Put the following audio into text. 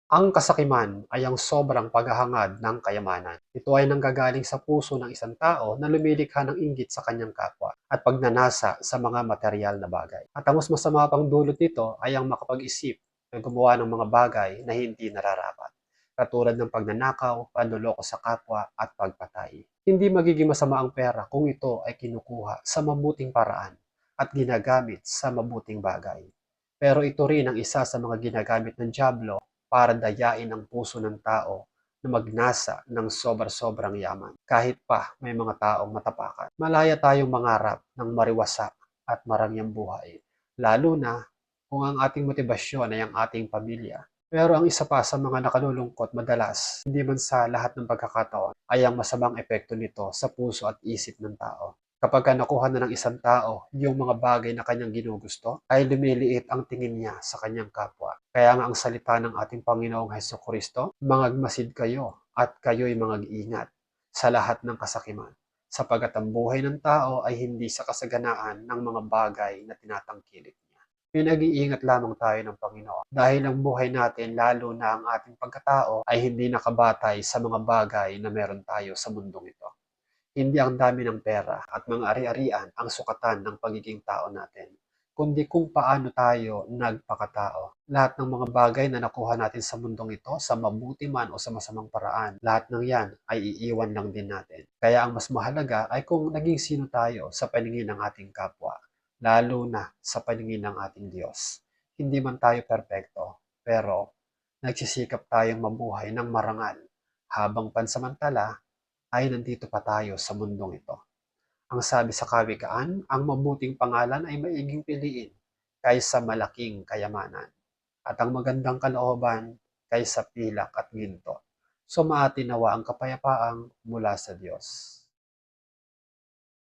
Ang kasakiman ay ang sobrang paghahangad ng kayamanan. Ito ay nanggagaling sa puso ng isang tao na lumilikha ng inggit sa kanyang kapwa at pagnanasa sa mga material na bagay. At ang mas masama pang dulot nito ay ang makapag-isip na gumawa ng mga bagay na hindi nararapat, katulad ng pagnanakaw, panloloko sa kapwa at pagpatay. Hindi magiging masama ang pera kung ito ay kinukuha sa mabuting paraan at ginagamit sa mabuting bagay. Pero ito rin ang isa sa mga ginagamit ng dyablo para dayain ang puso ng tao na magnasa ng sobra-sobrang yaman. Kahit pa may mga taong matapakan. Malaya tayong mangarap ng mariwasa at marangyang buhay. Lalo na kung ang ating motibasyon ay ang ating pamilya. Pero ang isa pa sa mga nakalulungkot madalas, hindi man sa lahat ng pagkakataon, ay ang masamang epekto nito sa puso at isip ng tao. Kapag nakuha na ng isang tao yung mga bagay na kanyang ginugusto, ay lumiliit ang tingin niya sa kanyang kapwa. Kaya nga ang salita ng ating Panginoong Hesukristo, mangagmasid kayo at kayo'y mangag-ingat sa lahat ng kasakiman, sapagat ang buhay ng tao ay hindi sa kasaganaan ng mga bagay na tinatangkilik niya. Pinag-iingat lamang tayo ng Panginoon dahil ang buhay natin, lalo na ang ating pagkatao, ay hindi nakabatay sa mga bagay na meron tayo sa mundong ito. Hindi ang dami ng pera at mga ari-arian ang sukatan ng pagiging tao natin, kundi kung paano tayo nagpakatao. Lahat ng mga bagay na nakuha natin sa mundong ito, sa mabuti man o sa masamang paraan, lahat ng yan ay iiwan lang din natin. Kaya ang mas mahalaga ay kung naging sino tayo sa paningin ng ating kapwa, lalo na sa paningin ng ating Diyos. Hindi man tayo perpekto, pero nagsisikap tayong mabuhay ng marangal habang pansamantala ay nandito pa tayo sa mundong ito. Ang sabi sa kawikaan, ang mabuting pangalan ay maiging piliin kaysa malaking kayamanan, at ang magandang kalooban kaysa pilak at ginto. Sumati nawa ang kapayapaang mula sa Diyos.